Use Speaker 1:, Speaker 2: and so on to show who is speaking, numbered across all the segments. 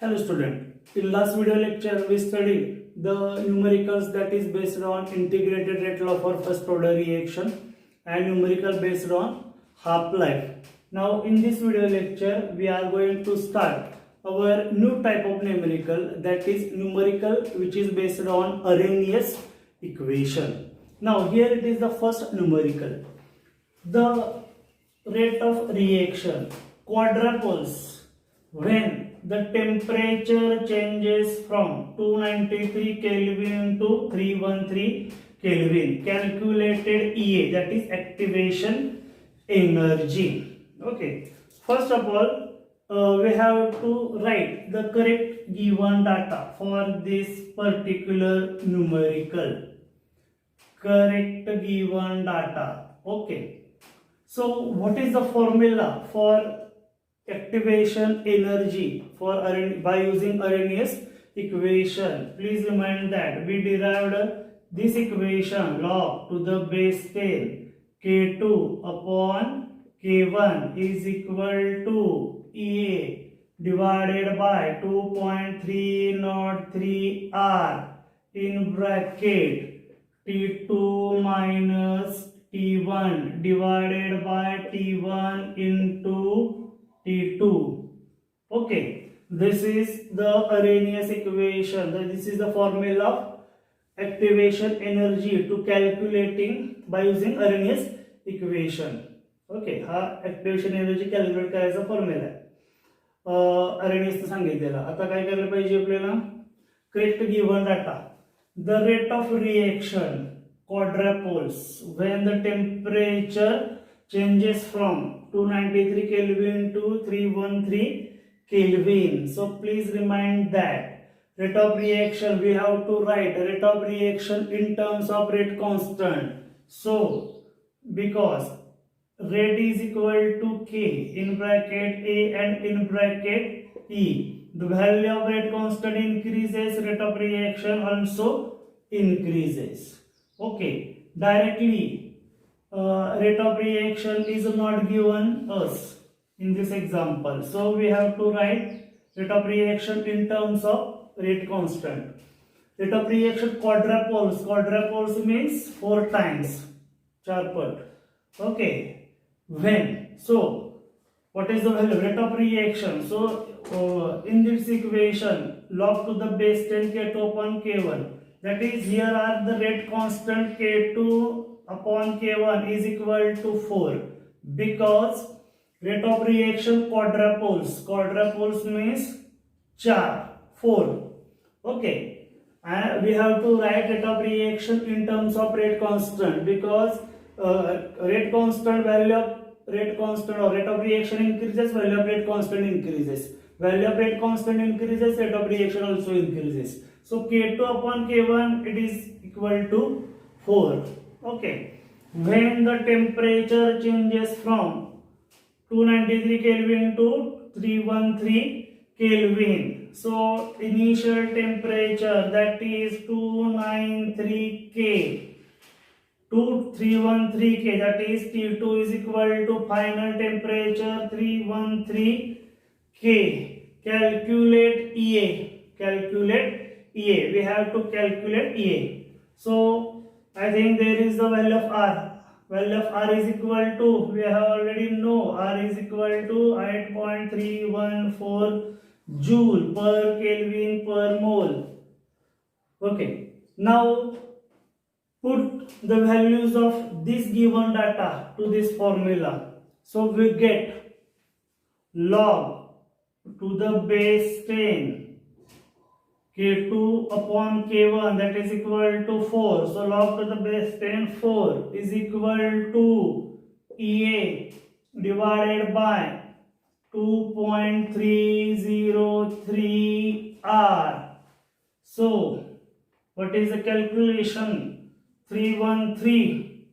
Speaker 1: Hello student. In last video lecture we studied the numericals that is based on integrated rate law for first order reaction and numerical based on half-life. Now in this video lecture we are going to start our new type of numerical, that is numerical which is based on Arrhenius equation. Now here it is the first numerical. The rate of reaction quadruples when the temperature changes from 293 Kelvin to 313 Kelvin. Calculated EA, that is activation energy. Okay. First of all, we have to write the correct given data for this particular numerical. Correct given data. Okay. So what is the formula for activation energy for by using Arrhenius equation? Please remind that we derived this equation log to the base 10 K2 upon K1 is equal to EA divided by 2.303 R in bracket T2 minus T1 divided by T1 into T2. Okay, this is the Arrhenius equation. This is the formula of activation energy to calculating by using Arrhenius equation. Okay, हा activation energy calculate करायचा formula आहे. Arrhenius सांगितलेला. आता काय करायला पाहिजे आपल्याला? Correct given data. The rate of reaction quadruples when the temperature changes from 293 Kelvin to 313 Kelvin. So please remind that rate of reaction we have to write rate of reaction in terms of rate constant. So because rate is equal to K in bracket A and in bracket E, the value of rate constant increases, rate of reaction also increases. Okay, directly rate of reaction is not given us in this example, so we have to write rate of reaction in terms of rate constant. Rate of reaction quadruples means 4 times, 4 part. Okay, when, so what is the value rate of reaction? So in this equation log to the base 10 K2 upon K1, that is here are the rate constant K2 upon K1 is equal to 4, because rate of reaction quadruples means 4. Okay, and we have to write rate of reaction in terms of rate constant, because rate constant value of rate constant or rate of reaction increases, value of rate constant increases. Value of rate constant increases, rate of reaction also increases. So K2 upon K1 it is equal to 4. Okay. When the temperature changes from 293 Kelvin to 313 Kelvin, so initial temperature that is 293 K to 313 K, that is T2 is equal to final temperature 313 K. Calculate EA. We have to calculate EA. So I think there is the value of R. Value of R is equal to, we have already know R is equal to 8.314 joule per Kelvin per mole. Okay. Now put the values of this given data to this formula. So we get log to the base 10 K2 upon K1, that is equal to 4. So log to the base 10 4 is equal to EA divided by 2.303 R. So what is the calculation? 313.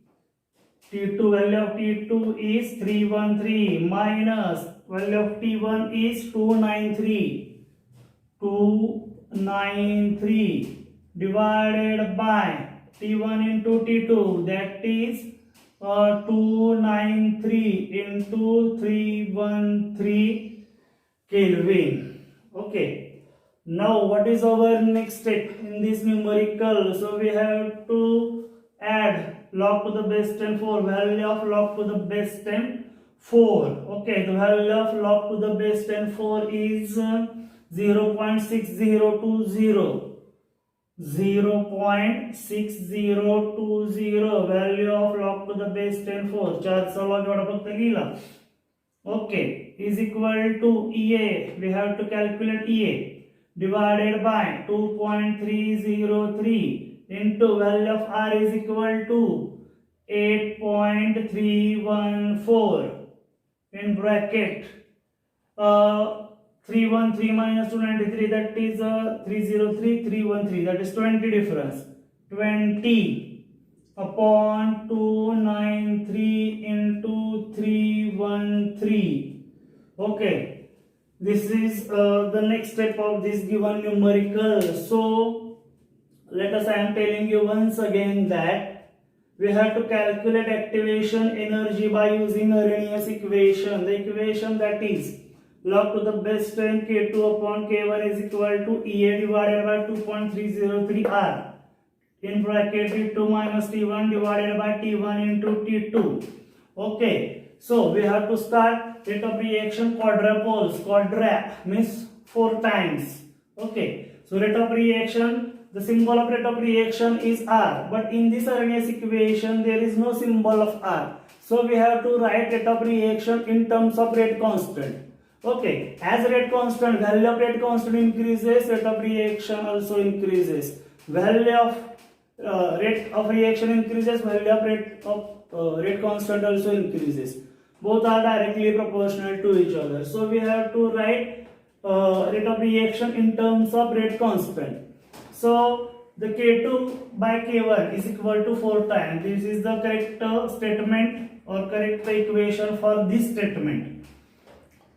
Speaker 1: T2, value of T2 is 313 minus value of T1 is 293 divided by T1 into T2, that is 293 into 313 Kelvin. Okay, Now what is our next step in this numerical? So we have to add log to the base 10 4, value of log to the base 10 4. Okay, the value of log to the base 10 4 is 0.6020. 0.6020 value of log to the base 10 4. 4 चा log एवढा फक्त लिहिला. Okay, is equal to EA. We have to calculate EA divided by 2.303 into value of R is equal to 8.314 in bracket 313 minus 293, that is 303 313, that is 20 difference. 20 upon 293 into 313. Okay, this is the next step of this given numerical. So let us, I am telling you once again that we have to calculate activation energy by using Arrhenius equation. The equation that is log to the base 10 K2 upon K1 is equal to EA divided by 2.303 R in bracket T2 minus T1 divided by T1 into T2. Okay, so we have to start rate of reaction quadruple. Quadrat means 4 times. Okay, so rate of reaction, the symbol of rate of reaction is R, but in this Arrhenius equation there is no symbol of R. So we have to write rate of reaction in terms of rate constant. Okay, as rate constant, value of rate constant increases, rate of reaction also increases. Value of rate of reaction increases, value of rate constant also increases. Both are directly proportional to each other. So we have to write rate of reaction in terms of rate constant. So the K2 by K1 is equal to 4 times. This is the correct statement or correct equation for this statement.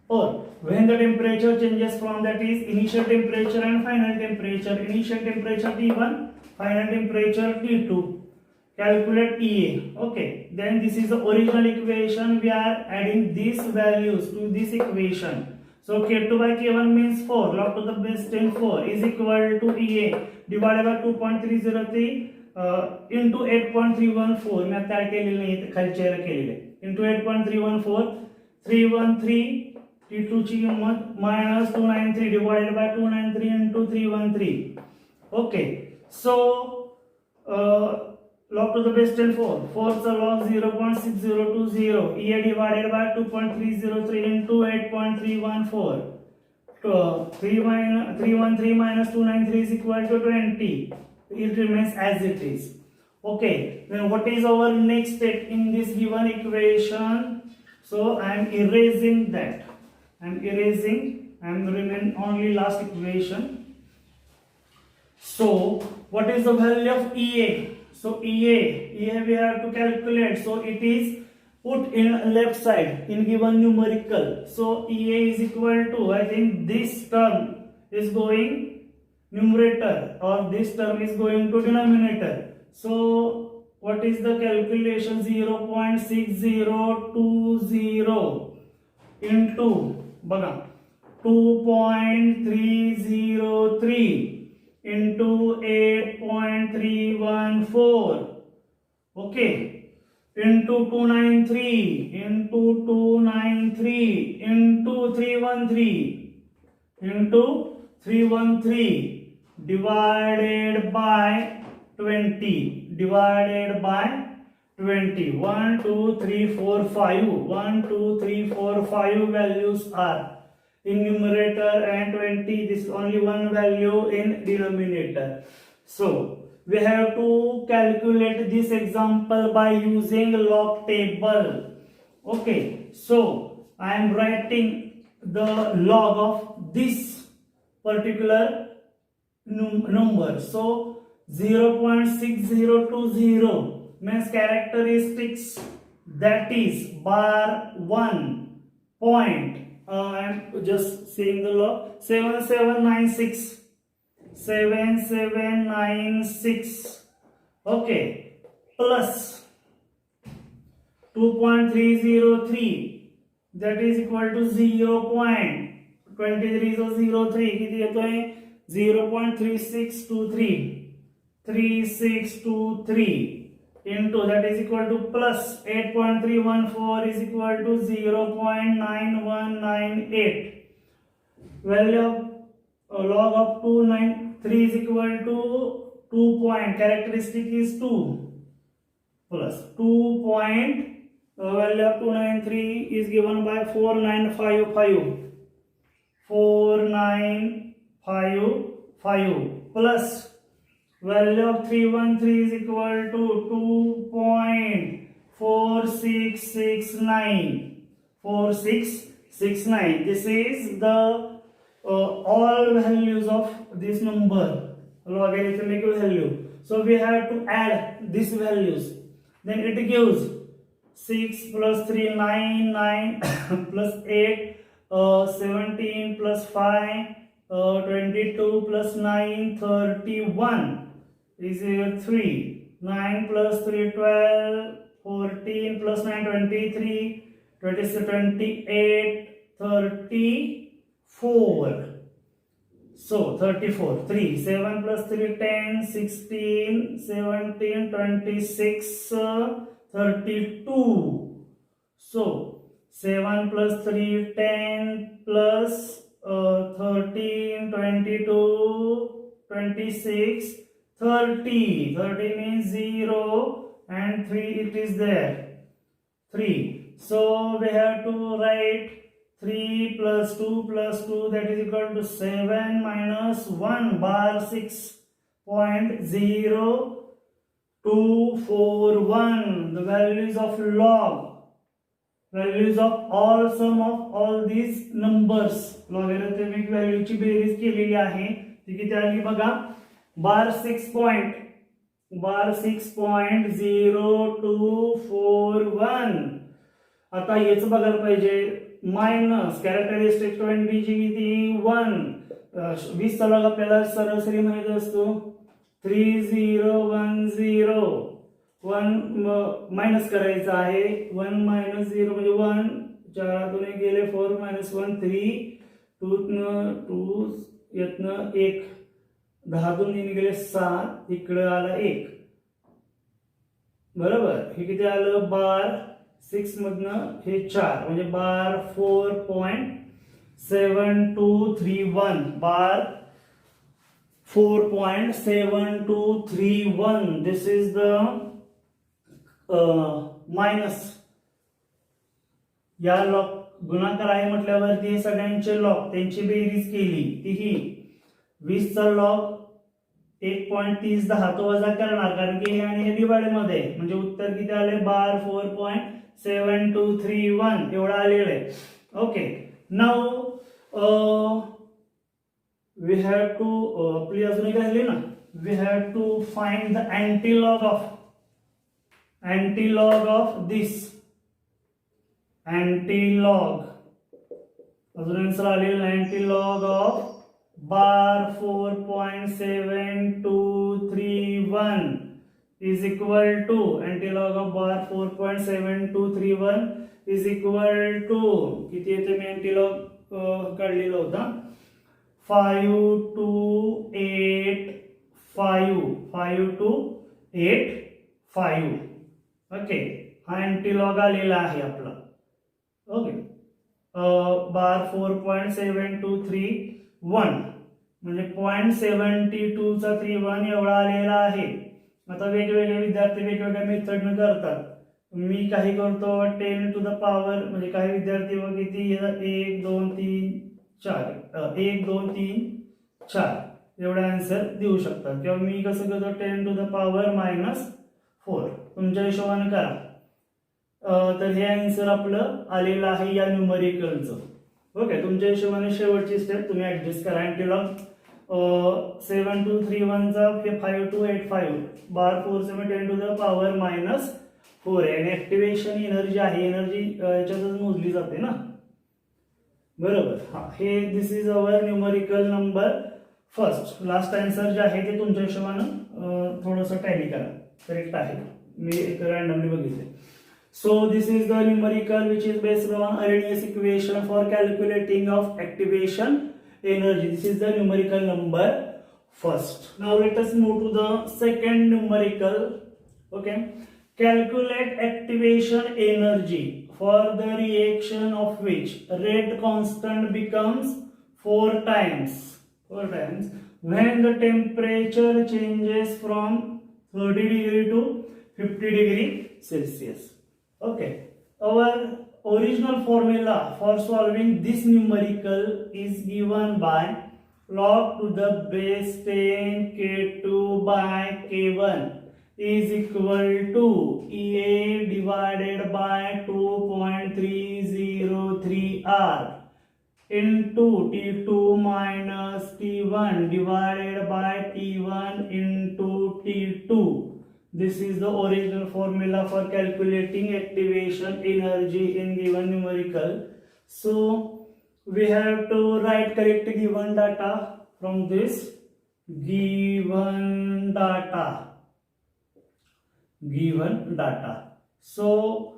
Speaker 1: Or when the temperature changes from, that is initial temperature and final temperature. Initial temperature T1, final temperature T2. Calculate EA. Okay, then this is the original equation. We are adding these values to this equation. So K2 by K1 means 4, log to the base 10 4 is equal to EA divided by 2.303 into 8.314. मी आता केलेले नाही, खालच्या केलेले into 8.314. 313 T2 ची किंमत minus 293 divided by 293 into 313. Okay, so log to the base 10 4. 4 चा log 0.6020. EA divided by 2.303 into 8.314. 313 minus 293 is equal to 20. It remains as it is. Okay, then what is our next step in this given equation? So I am erasing that. I am remain only last equation. So what is the value of EA? So EA we have to calculate. So it is put in left side in given numerical. So EA is equal to, I think this term is going numerator or this term is going to denominator. So what is the calculation? 0.6020 into baga 2.303 into 8.314. Okay, into 293 into 313 divided by 20 1 2 3 4 5 values are in numerator and 20, this is only one value in denominator. So we have to calculate this example by using log table. Okay, so I am writing the log of this particular number. So 0.6020 means characteristics, that is bar 1 point. I am just saying the log 7796. Okay, plus 2.303, that is equal to 0.2303. किती येतोय 0.3623 into that is equal to plus 8.314 is equal to 0.9198. Value of log of 293 is equal to 2 point, characteristic is 2 plus 2 point, value of 293 is given by 4955 plus value of 313 is equal to 2.4669. This is the all values of this number, logarithmic value. So we have to add these values. Then it gives 6 plus 3, 9, 9 plus 8, 17 plus 5, 22 plus 9, 31 is 3. 9 plus 3, 12, 14 plus 9, 23, 26, 28, 34. So 34, 3, 7 plus 3, 10, 16, 17, 26, 32. So 7 plus 3, 10 plus 13, 22, 26, 30. 30 means 0 and 3 it is there. 3. So we have to write 3 plus 2 plus 2 that is equal to 7 minus 1 bar 6.0241. The values of log, values of all sum of all these numbers, logarithmic value ची berries केलेली आहे. ती किती आली बघा, बार 6.0241. आता हेच बघायला पाहिजे. मायनस कॅरेक्टरिस्टिक पॉइंट बी ची किती 1. 20 चा लॉग आपल्याला सरासरी माहित असतो 3010. 1 मायनस करायचा आहे. 1 मायनस 0 म्हणजे 1. 4 दोन्ही गेले 4 मायनस 1 3. 2 येतनं 1. 10 दोन्ही गेले 7. इकडे आला 1. बरोबर. हे किती आलं बार 6 मधनं हे 4 म्हणजे बार 4.7231. बार 4.7231. This is the minus. या लॉग गुणाकार आहे म्हटल्यावरती सगळ्यांचे लॉग त्यांची बेरीज केली. तीही 20 चा लॉग 1.30 तो वजा करणार कारण की हे आणि हे डिवाइड मध्ये म्हणजे उत्तर किती आले बार 4.7231 एवढा आलेलं आहे. Okay. Now we have to आपली अजून एक राहिली ना, we have to find the antilog of this. Antilog अजून आन्सर आलेला antilog of bar 4.7231 is equal to antilog of bar 4.7231 is equal to किती येते मी antilog काढलेला होता 5285. ओके. हा antilog आलेला आहे आपला. ओके. बार 4.7231 म्हणजे 0.72 चा 31 एवढा आलेला आहे. आता वेगवेगळे विद्यार्थी वेगवेगळ्या मेथडने करतात. मी काही करतो 10 टू द पॉवर म्हणजे काही विद्यार्थी व किती 1 2 3 4 1 2 3 4 एवढा आन्सर देऊ शकतात. किंवा मी कसं करतो 10 टू द पॉवर -4. तुमच्या हिशोबाने करा. तर हे आन्सर आपलं आलेलं आहे या न्यूमरिकलचं. ओके. तुमच्या हिशोबाने शेवटची स्टेप तुम्ही ऍडजस्ट करा. अँटीलॉग 7231 चा 5285 बार 4.7 टू द पॉवर -4 आहे आणि ऍक्टिव्हेशन एनर्जी आहे. एनर्जी याच्यातच मोजली जाते ना. बरोबर. हा हे this is our numerical number first. Last answer जे आहे ते तुमच्या हिशोबानं थोडंसं टॅली करा. करेक्ट आहे. मी एक रॅन्डमली बघितले. So this is the numerical which is based on Arrhenius equation for calculating of activation energy. This is the numerical number first. Now let us move to the second numerical. Okay. Calculate activation energy for the reaction of which rate constant becomes 4 times. 4 times when the temperature changes from 30 degree to 50 degree Celsius. Okay. Our original formula for solving this numerical is given by log to the base 10 K2 by K1 is equal to EA divided by 2.303 R into T2 minus T1 divided by T1 into T2. This is the original formula for calculating activation energy in given numerical. So we have to write correct given data from this given data. So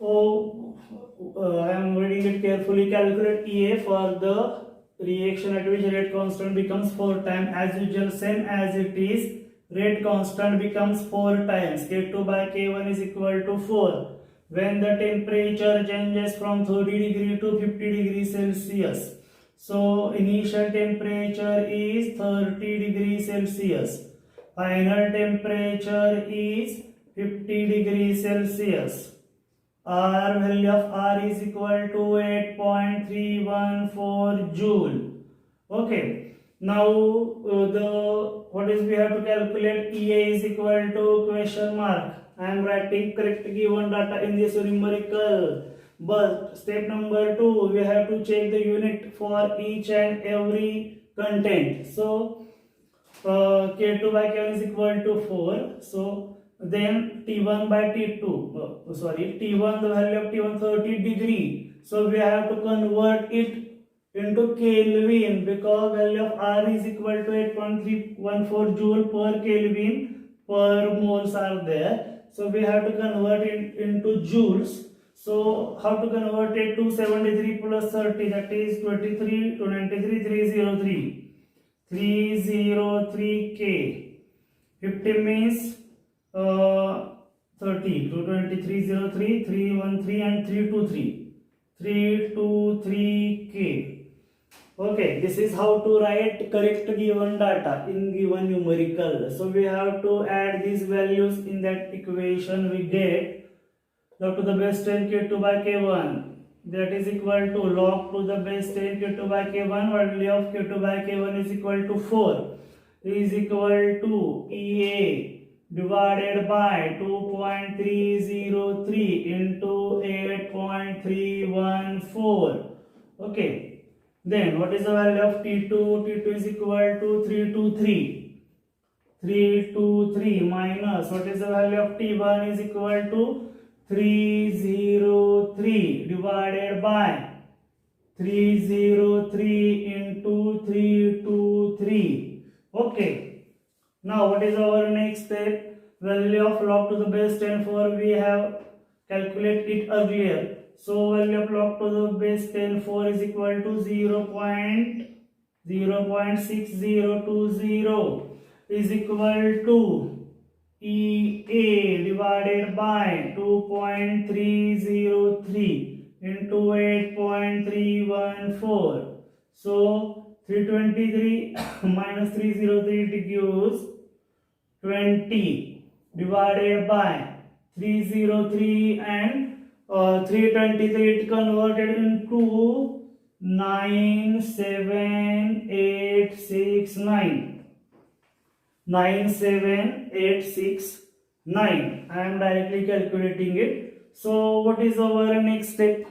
Speaker 1: I am reading it carefully. Calculate EA for the reaction at which rate constant becomes 4 times. As usual, same as it is. Rate constant becomes 4 times. K2 by K1 is equal to 4. When the temperature changes from 30 degree to 50 degree Celsius. So initial temperature is 30 degree Celsius. Final temperature is 50 degrees Celsius. R value of R is equal to 8.314 joule. Okay. Now what is we have to calculate? EA is equal to question mark. I am writing correct given data in this numerical. But step number 2, we have to check the unit for each and every content. So K2 by K1 is equal to 4. So then T1 by T2, T1, the value of T1 30 degree. So we have to convert it into Kelvin because value of R is equal to 8.314 joule per Kelvin per moles are there. So we have to convert it into joules. So how to convert it to 73 plus 30, that is 23 to 93, 303 K. 50 means 30 to 2303, 313 and 323 K. Okay, this is how to write correct given data in given numerical. So we have to add these values in that equation. We get log to the base 10 K2 by K1, that is equal to log to the base 10 K2 by K1, value of K2 by K1 is equal to 4 is equal to EA divided by 2.303 into 8.314. Okay. Then what is the value of T2? T2 is equal to 323 minus what is the value of T1 is equal to 303 divided by 303 into 323. Okay. Now what is our next step? Value of log to the base 10 for we have calculated it earlier. So value of log to the base 10 4 is equal to 0.6020 is equal to EA divided by 2.303 into 8.314. So 323 minus 303 it gives 20 divided by 303 and 323 it converted into 97869. 97869. I am directly calculating it. So what is our next step?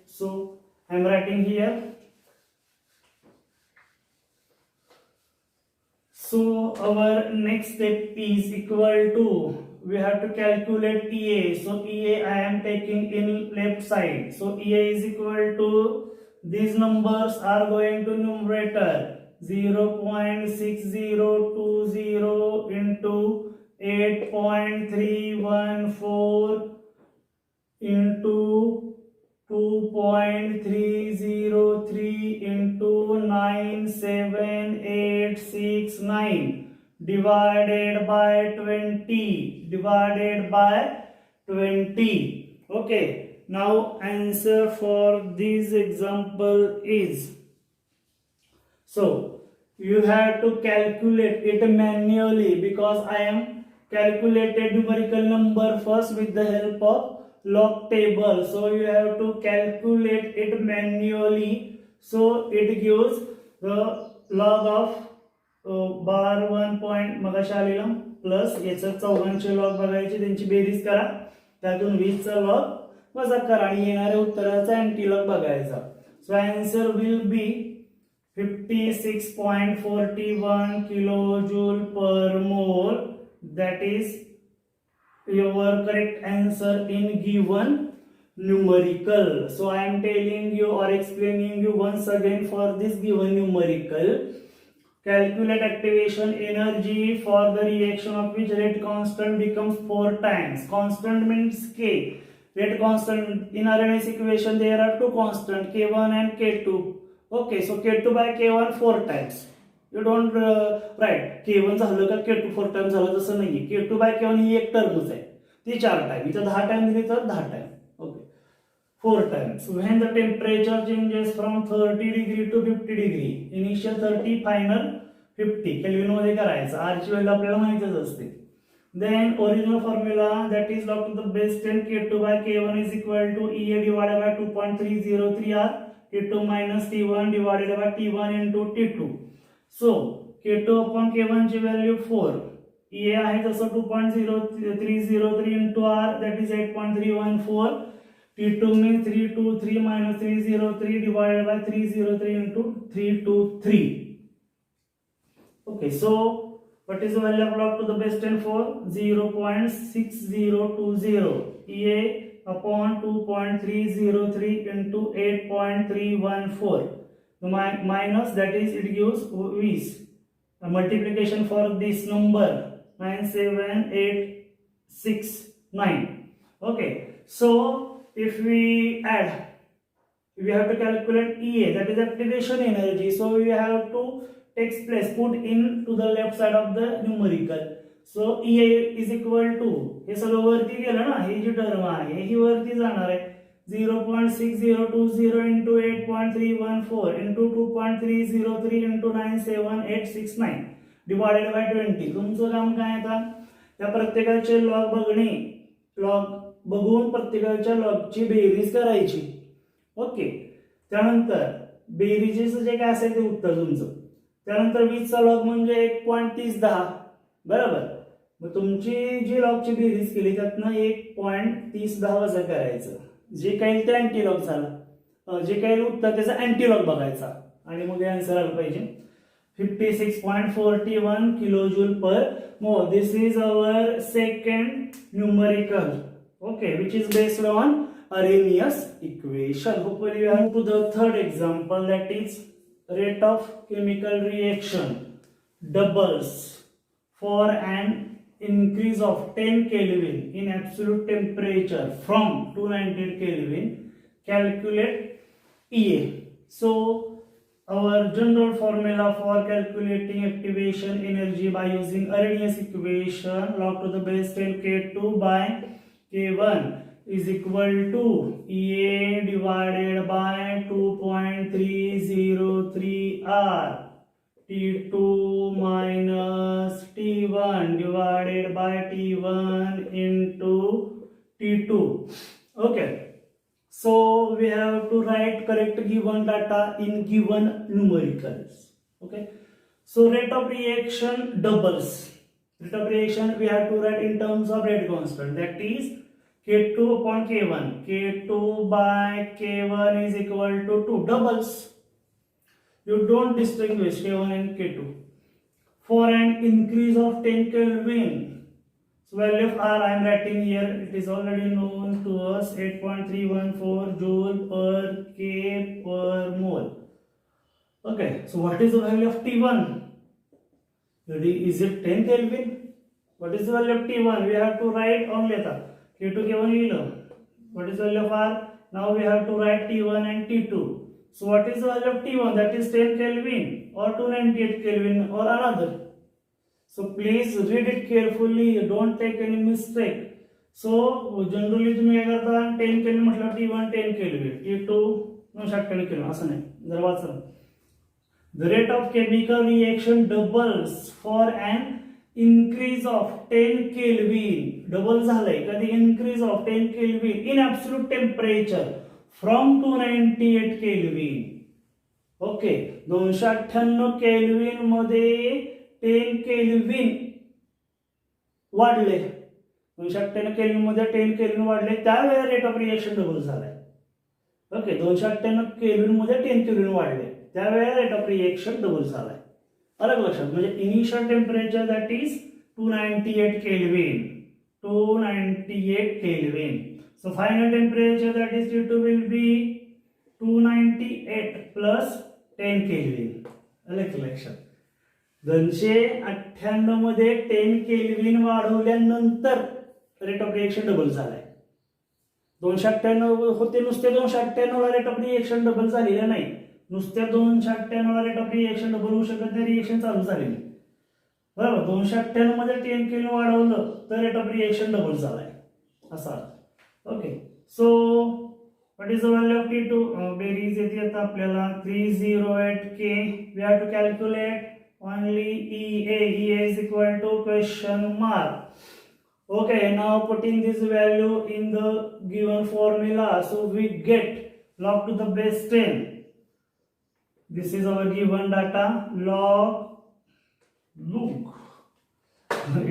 Speaker 1: So I am writing here. So our next step is equal to, we have to calculate EA. So EA I am taking in left side. So EA is equal to, these numbers are going to numerator 0.6020 into 8.314 into 2.303 97869 divided by 20. Okay, now answer for this example is, so you have to calculate it manually because I am calculated numerical number first with the help of log table. So you have to calculate it manually. So it gives the log of bar 1 point मगाशी आलेला plus याचा चौघांचे log बघायचे, त्यांची berries करा, त्यातून 20 चा log वजा करा आणि येणाऱ्या उत्तराचा अँटी लॉग बघायचा. So answer will be 56.41 kilojoule per mole. That is your correct answer in given numerical. So I am telling you or explaining you once again for this given numerical. Calculate activation energy for the reaction of which rate constant becomes 4 times. Constant means K. Rate constant in Arrhenius equation there are two constants K1 and K2. Okay, so K2 by K1 4 times. You don't write K1 झालं का K2 4 times झालं तसं नाहीये. K2 by K1 ही एक टर्मच आहे, ती 4 time, इथं 10 time दिली तर 10 time. Okay, 4 times. When the temperature changes from 30 degree to 50 degree, initial 30, final 50, kelvin मध्ये करायचं. R ची व्हॅल्यू आपल्याला माहितच असते. Then original formula, that is log to the base 10 K2 by K1 is equal to EA divided by 2.303 R, T2 minus T1 divided by T1 into T2. So K2 upon K1 ची value 4, EA आहे तसं 2.0303 into R, that is 8.314. T2 means 323 minus 303 divided by 303 into 323. Okay, so what is the value of log to the base 10 for? 0.6020. EA upon 2.303 into 8.314. The minus, that is it gives 20. The multiplication for this number 97869. Okay, so if we add, we have to calculate EA, that is activation energy. So we have to takes place, put in to the left side of the numerical. So EA is equal to, हे सगळं वरती गेलं ना, ही जी term आहे ही वरती जाणार आहे. 0.6020 into 8.314 into 2.303 into 97869 divided by 20. तुमचं काम काय आता, त्या प्रत्येकाचे लॉग बघणे, लॉग बघून प्रत्येकाच्या लॉगची बेरीज करायची. ओके, त्यानंतर बेरीजेचं जे काय असेल ते उत्तर तुमचं. त्यानंतर 20 चा लॉग म्हणजे 1.3010, बरोबर. मग तुमची जी लॉगची बेरीज केली त्यातनं 1.3010 वजा करायचं, जे काही ते अँटी लॉग झालं, जे काही उत्तर त्याचा अँटी लॉग बघायचा आणि मग आन्सर आलं पाहिजे 56.41 kilojoule per mole. This is our second numerical, okay, which is based on Arrhenius equation. Hopefully you have to the third example, that is rate of chemical reaction doubles for an increase of 10 Kelvin in absolute temperature from 298 Kelvin. Calculate EA. So our general formula for calculating activation energy by using Arrhenius equation, log to the base 10 K2 by K1 is equal to EA divided by 2.303 R, T2 minus T1 divided by T1 into T2. Okay, so we have to write correct given data in given numericals. Okay, so rate of reaction doubles. Rate of reaction we have to write in terms of rate constant, that is K2 upon K1. K2 by K1 is equal to 2, doubles. You don't distinguish K1 and K2. For an increase of 10 Kelvin, so value of R I am writing here, it is already known to us, 8.314 joule per K per mole. Okay, so what is the value of T1? Is it 10 Kelvin? What is the value of T1? We have to write only that. K2 K1 लिहिलं. What is the value of R? Now we have to write T1 and T2. So what is the value of T1? That is 10 Kelvin or 298 Kelvin or another. So please read it carefully, don't take any mistake. So generally तुम्ही काय करता 10 kelvin म्हटलं T1 10 kelvin T2 998 kelvin असं नाही. जर वाचा the rate of chemical reaction doubles for an increase of 10 Kelvin. Double झालंय कधी increase of 10 Kelvin in absolute temperature from 298 Kelvin. Okay 298 kelvin मध्ये 10 केल्विन वाढले. 298 केल्विन मध्ये 10 केल्विन वाढले त्यावेळेला रेट ऑफ रिएक्शन डबल झालाय. ओके 298 केल्विन मध्ये 10 kelvin वाढले त्यावेळेला रेट ऑफ रिएक्शन डबल झालाय. अलग लक्षात म्हणजे initial temperature that is 298 kelvin 298 kelvin. So final temperature that is T2 will be 298 plus 10 Kelvin. अलग लक्षात 298 मध्ये 10 केल्विन वाढवल्यानंतर रेट ऑफ रिएक्शन डबल झालाय. 298 होते नुसते 298 ला रेट ऑफ रिएक्शन डबल झालेलं नाही. नुसत्या 298 ला रेट ऑफ रिएक्शन डबल होऊ शकत नाही. रिएक्शन चालू झालेली बरोबर. 298 मध्ये 10 केल्विन वाढवलं तर रेट ऑफ रिएक्शन डबल झालाय असा. Okay, so what is the value of T2? Beries येते आता आपल्याला 308K. We have to calculate only EA. EA is equal to question mark. Okay, now putting this value in the given formula, so we get log to the base 10. This is our given data. Log.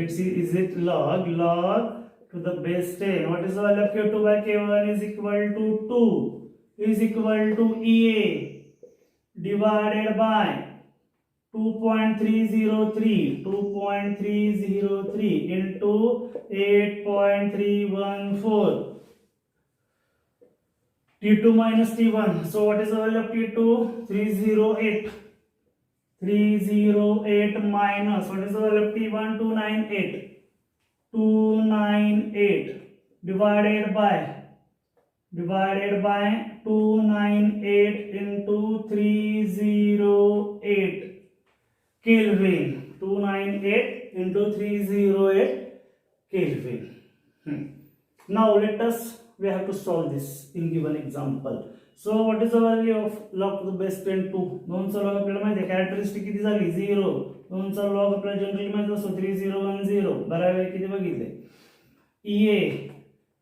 Speaker 1: Is it log to the base 10. What is the value of Q2 by K1 is equal to 2 is equal to EA divided by 2.303 into 8.314 T2 minus T1. So what is the value of T2? 308 minus what is the value of T1? 298 divided by 298 into 308 Kelvin. 298 into 308 Kelvin. Now we have to solve this in given example. So what is the value of log to the base 10 2? दोनचा log आपल्याला माहिती आहे. Characteristic किती झाली 0. दोनचा log आपल्याला generally माहिती असतो 3010. बराबर किती बघितले. EA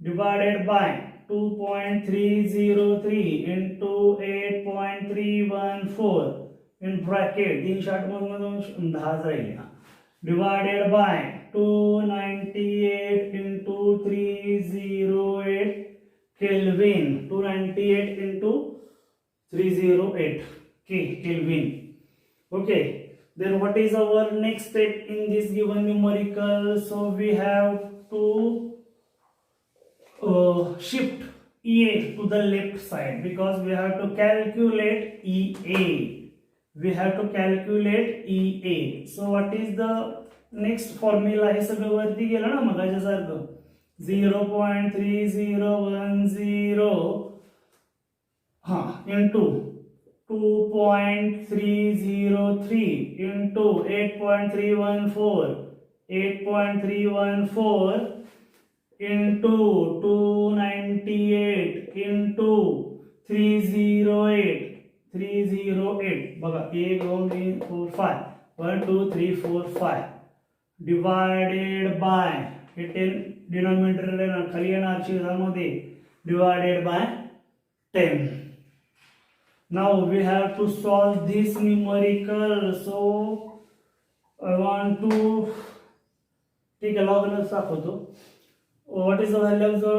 Speaker 1: divided by 2.303 into 8.314 in bracket 360 मधून 10 जाईल divided by 298 into 308 Kelvin. 298 into 308 Kelvin. Okay, then what is our next step in this given numerical? So we have to shift EA to the left side because we have to calculate EA. We have to calculate EA. So what is the next formula? हे सगळं वरती गेलं ना मगाच्या सारखं 0.3010 into 2.303 into 8.314 into 298 into 308 बघा 1 2 3 4 5 1 2 3 4 5 divided by hey 10 denominator येणार खाली येणार छेदामध्ये divided by 10. Now we have to solve this numerical. So I want to take a log दाखवतो. What is the value of the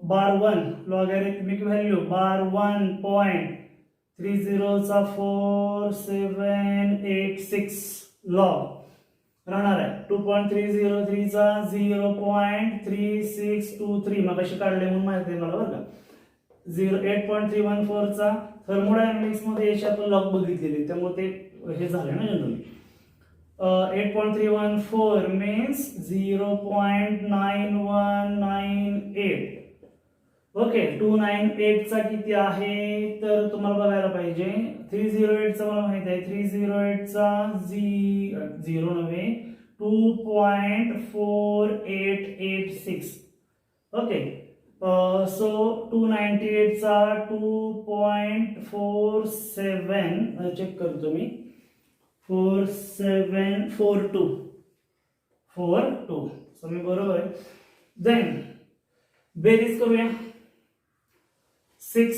Speaker 1: bar 1 logarithmic value? Bar 1.304786 log राहणार आहे. 2.303 चा 0.3623 मगाशी काढले म्हणून माहिती आहे मला बरं का. 8.314 चा थर्मोडायनामिक्स मध्ये याची आपण लॉग बघितलेली त्यामुळे ते हे झाले ना जनरली. 8.314 means 0.9198 ओके 298 चा किती आहे तर तुम्हाला बघायला पाहिजे 308 चा मला माहित आहे 308 चा 0 नव्हे 2.4886 ओके सो 298 चा 2.47 चेक करतो मी 4742 सो मी बरोबर आहे देन बेरीज करूया 6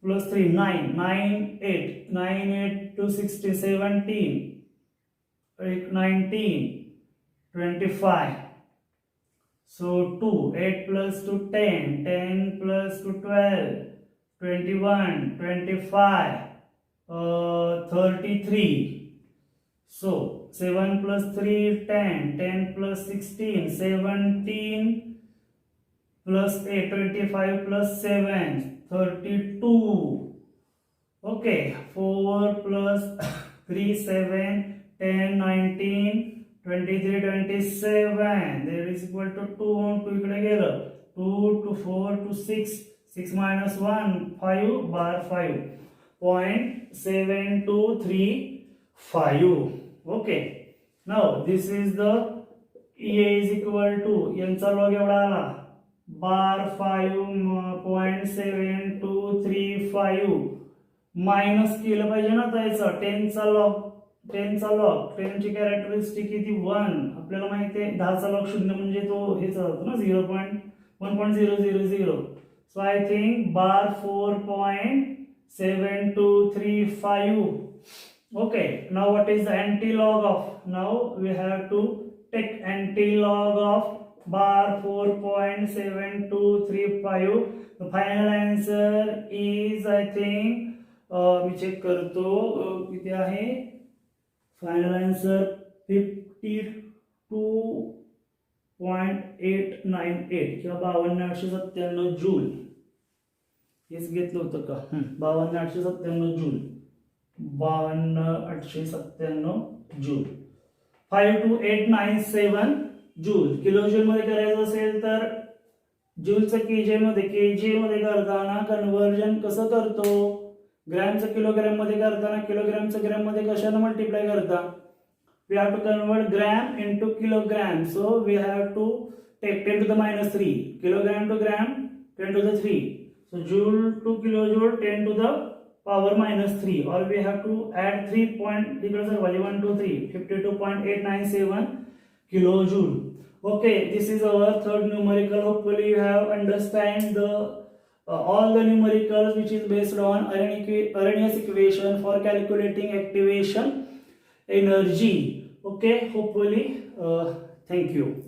Speaker 1: plus 3 9 9 8 to 60 17 19 25 so 2 8 plus 2 10 10 plus 2 12 21 25 33 so 7 plus 3 10 10 plus 16 17 plus 8 25 plus 7 32 okay 4 plus 3 7 10 19 23 27 there is equal to 2 on 2 इकडे गेलं 2 to 4 to 6 6 minus 1 5 bar 5.7235 okay now this is the EA is equal to यांचा log एवढा आला बार 5.7235 minus केलं पाहिजे ना त्याचं 10 चा लॉग 10 ची कॅरेक्टरिस्टिक किती 1 आपल्याला माहिती आहे 10 चा लॉग 0 म्हणजे तो हेच होतो ना 0.1.000 so I think bar 4.7235 okay now what is the anti-log of now we have to take anti-log of bar 4.7235 the final answer is I think मी चेक करतो किती आहे फायनल आन्सर 52.898 किंवा 52,897 जूल हेच घेतलं होतं का 52,897 जूल 52,897 जूल 52897 जूल किलोजूल मध्ये करायचं असेल तर जूलचं केजे मध्ये करताना कन्वर्जन कसं करतो ग्रॅमचं किलोग्रॅम मध्ये करताना किलोग्रॅमचं ग्रॅम मध्ये कशाने मल्टिप्लाय करता we have to convert gram into kilogram so we have to take 10 to the minus 3 kilogram to gram 10 to the 3 so joule to kilojoule 10 to the power minus 3 or we have to add 3 point equals 1 2 3 52.897 kilojoule okay this is our third numerical hopefully you have understand the all the numericals which is based on Arrhenius equation for calculating activation energy okay hopefully thank you